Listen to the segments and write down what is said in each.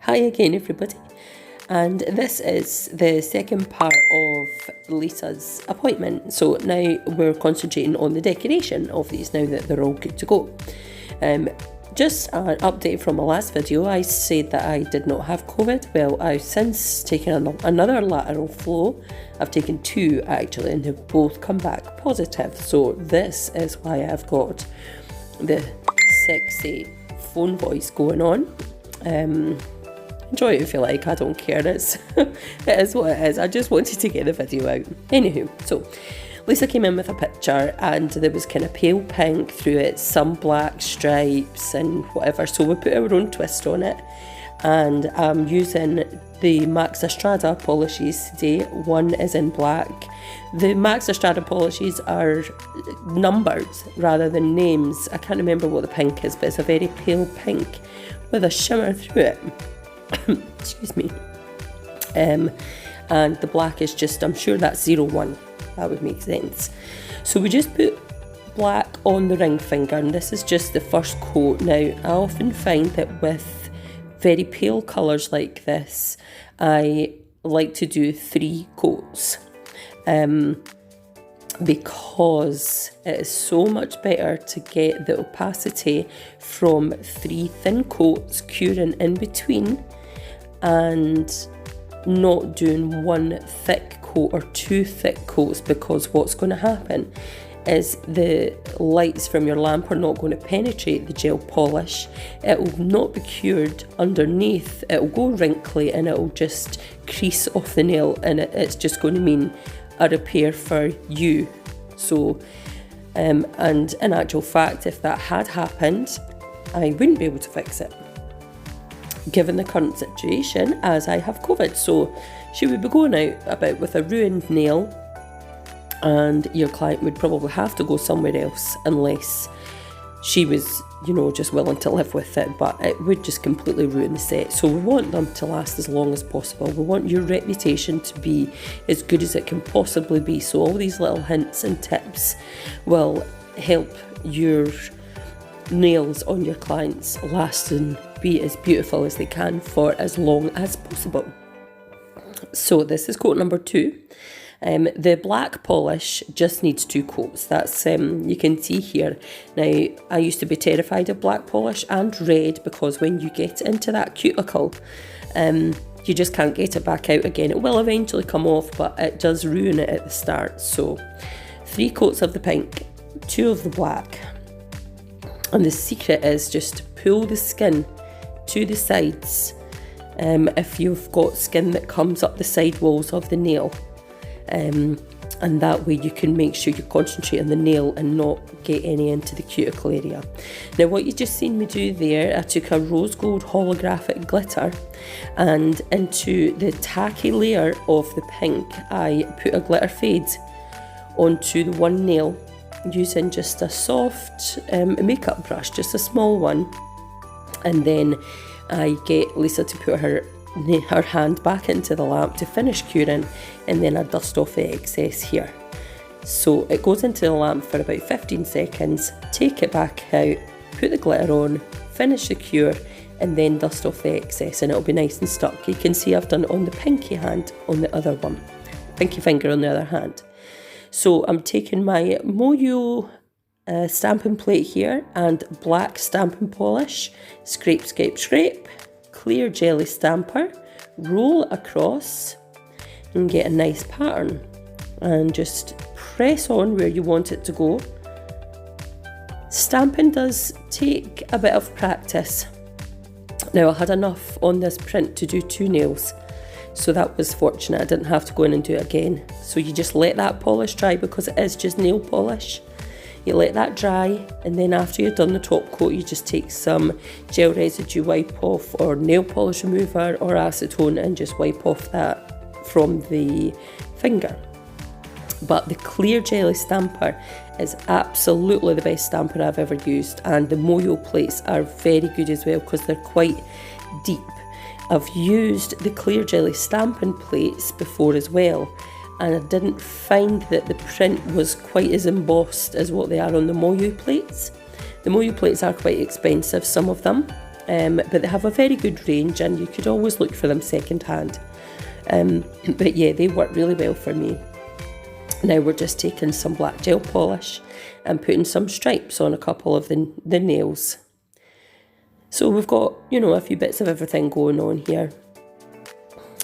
Hi again everybody, and this is the second part of Lisa's appointment. So now we're concentrating on the decoration of these now that they're all good to go. Just an update from my last video, I said that I did not have COVID. Well, I've since taken another lateral flow. I've taken two actually, and they've both come back positive. So this is why I've got the sexy phone voice going on. Enjoy it if you like, I don't care, it is what it is. I just wanted to get the video out. Anywho, so Lisa came in with a picture and there was kind of pale pink through it, some black stripes and whatever, so we put our own twist on it. And I'm using the Max Estrada polishes today. One is in black. The Max Estrada polishes are numbered rather than names. I can't remember what the pink is, but it's a very pale pink with a shimmer through it. Excuse me. And the black is just, I'm sure that's 01. That would make sense. So we just put black on the ring finger, and this is just the first coat. Now, I often find that with very pale colours like this, I like to do 3 coats. Because it is so much better to get the opacity from 3 thin coats, curing in between, and not doing 1 thick coat or 2 thick coats, because what's going to happen is the lights from your lamp are not going to penetrate the gel polish. It will not be cured underneath, it will go wrinkly and it will just crease off the nail, and it's just going to mean a repair for you. So and in actual fact, if that had happened, I wouldn't be able to fix it given the current situation, as I have COVID. So she would be going out about with a ruined nail, and your client would probably have to go somewhere else unless she was, just willing to live with it, but it would just completely ruin the set. So we want them to last as long as possible. We want your reputation to be as good as it can possibly be. So all these little hints and tips will help your nails on your clients last and be as beautiful as they can for as long as possible. So this is coat number 2. The black polish just needs 2 coats. That's you can see here. Now, I used to be terrified of black polish and red, because when you get into that cuticle, you just can't get it back out again. It will eventually come off, but it does ruin it at the start. So 3 coats of the pink, 2 of the black. And the secret is just pull the skin to the sides if you've got skin that comes up the side walls of the nail. And that way you can make sure you concentrate on the nail and not get any into the cuticle area. Now, what you just seen me do there, I took a rose gold holographic glitter, and into the tacky layer of the pink I put a glitter fade onto the one nail using just a soft makeup brush, just a small one. And then I get Lisa to put her hand back into the lamp to finish curing, and then I dust off the excess here. So it goes into the lamp for about 15 seconds, take it back out, put the glitter on, finish the cure, and then dust off the excess, and it'll be nice and stuck. You can see I've done it on the pinky hand on the other one, pinky finger on the other hand. So I'm taking my Moyo stamping plate here and black stamping polish, scrape, scrape, scrape, clear jelly stamper, roll across and get a nice pattern, and just press on where you want it to go. Stamping does take a bit of practice. Now, I had enough on this print to do 2 nails, so that was fortunate. I didn't have to go in and do it again. So you just let that polish dry, because it is just nail polish. You let that dry, and then after you've done the top coat, you just take some gel residue wipe off, or nail polish remover or acetone, and just wipe off that from the finger. But the clear jelly stamper is absolutely the best stamper I've ever used, and the Moyo plates are very good as well because they're quite deep. I've used the clear jelly stamping plates before as well, and I didn't find that the print was quite as embossed as what they are on the Moyo plates. The Moyo plates are quite expensive, some of them, but they have a very good range and you could always look for them second hand. But yeah, they work really well for me. Now we're just taking some black gel polish and putting some stripes on a couple of the nails. So we've got, you know, a few bits of everything going on here.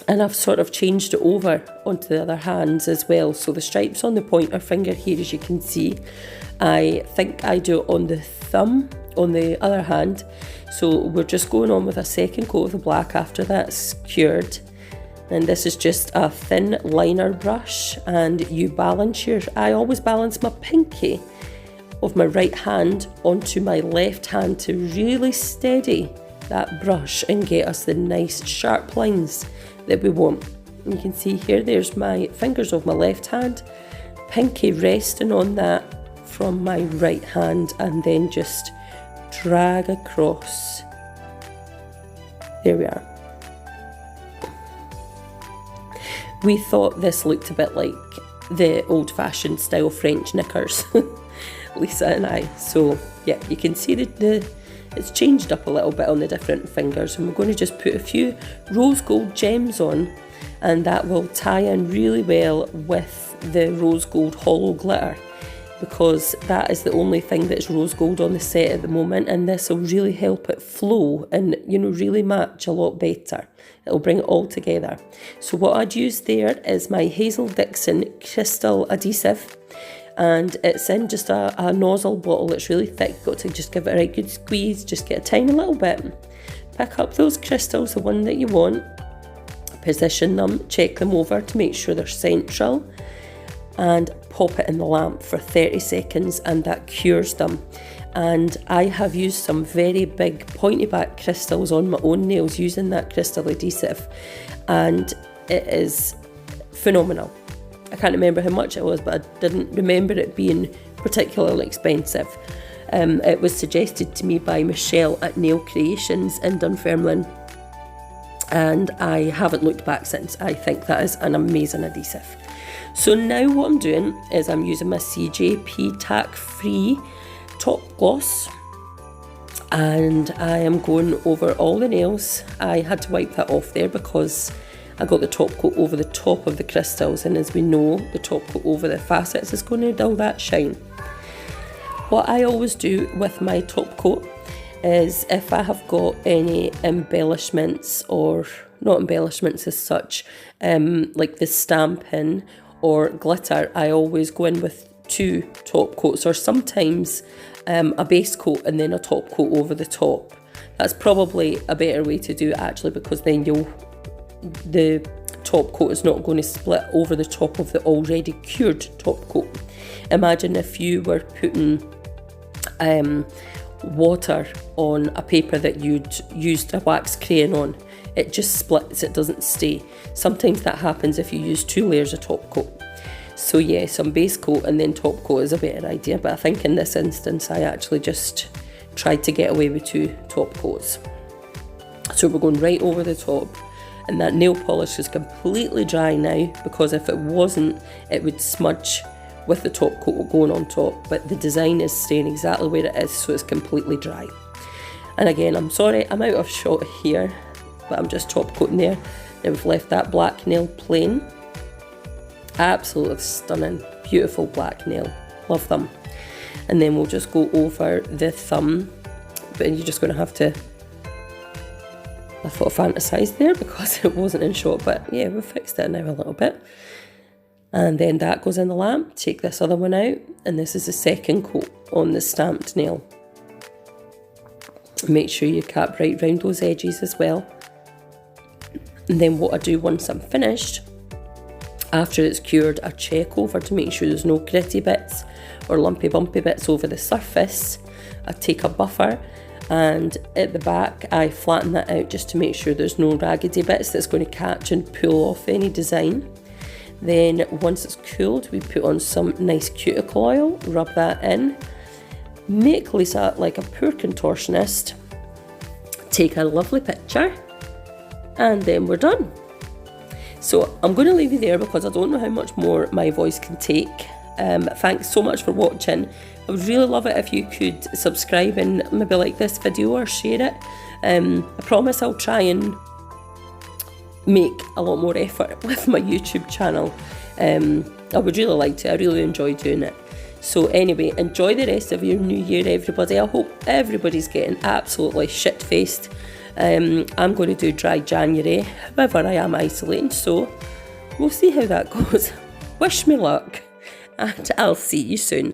And I've sort of changed it over onto the other hands as well. So the stripes on the pointer finger here, as you can see, I think I do it on the thumb on the other hand. So we're just going on with a second coat of the black after that's cured. And this is just a thin liner brush, and you balance I always balance my pinky of my right hand onto my left hand to really steady that brush and get us the nice sharp lines that we want. And you can see here, there's my fingers of my left hand, pinky resting on that from my right hand, and then just drag across. There we are. We thought this looked a bit like the old-fashioned style French knickers, Lisa and I. So yeah, you can see it's changed up a little bit on the different fingers, and we're going to just put a few rose gold gems on, and that will tie in really well with the rose gold hollow glitter, because that is the only thing that's rose gold on the set at the moment, and this will really help it flow and, you know, really match a lot better. It'll bring it all together. So what I'd use there is my Hazel Dixon crystal adhesive, and it's in just a nozzle bottle. It's really thick. Got to just give it a right good squeeze, just get a tiny little bit. Pick up those crystals, the one that you want, position them, check them over to make sure they're central, and pop it in the lamp for 30 seconds, and that cures them. And I have used some very big pointy back crystals on my own nails using that crystal adhesive, and it is phenomenal. I can't remember how much it was, but I didn't remember it being particularly expensive. It was suggested to me by Michelle at Nail Creations in Dunfermline, and I haven't looked back since. I think that is an amazing adhesive. So now what I'm doing is I'm using my CJP Tack Free Top Gloss, and I am going over all the nails. I had to wipe that off there because I got the top coat over the top of the crystals, and as we know, the top coat over the facets is going to dull that shine. What I always do with my top coat is, if I have got any embellishments, or not embellishments as such, like the stamping or glitter, I always go in with 2 top coats, or sometimes a base coat and then a top coat over the top. That's probably a better way to do it, actually, because then the top coat is not going to split over the top of the already cured top coat. Imagine if you were putting water on a paper that you'd used a wax crayon on. It just splits, it doesn't stay. Sometimes that happens if you use 2 layers of top coat. So yeah, some base coat and then top coat is a better idea, but I think in this instance I actually just tried to get away with 2 top coats. So we're going right over the top, and that nail polish is completely dry now, because if it wasn't, it would smudge with the top coat going on top, but the design is staying exactly where it is, so it's completely dry. And again, I'm sorry I'm out of shot here, but I'm just top coating there. Now we've left that black nail plain. Absolutely stunning, beautiful black nail, love them. And then we'll just go over the thumb, but you're just going to have to, I thought I fantasised there because it wasn't in shot, but yeah, we've fixed it now a little bit. And then that goes in the lamp. Take this other one out, and this is the second coat on the stamped nail. Make sure you cap right round those edges as well. And then what I do once I'm finished, after it's cured, I check over to make sure there's no gritty bits or lumpy bumpy bits over the surface. I take a buffer, and at the back I flatten that out just to make sure there's no raggedy bits that's going to catch and pull off any design. Then once it's cooled, we put on some nice cuticle oil, rub that in, make Lisa like a poor contortionist, take a lovely picture, and then we're done. So I'm going to leave you there because I don't know how much more my voice can take. Thanks so much for watching. I would really love it if you could subscribe and maybe like this video or share it. I promise I'll try and make a lot more effort with my YouTube channel. I would really like to. I really enjoy doing it. So anyway, enjoy the rest of your new year, everybody. I hope everybody's getting absolutely shit-faced. I'm going to do dry January. However, I am isolating, so we'll see how that goes. Wish me luck, and I'll see you soon.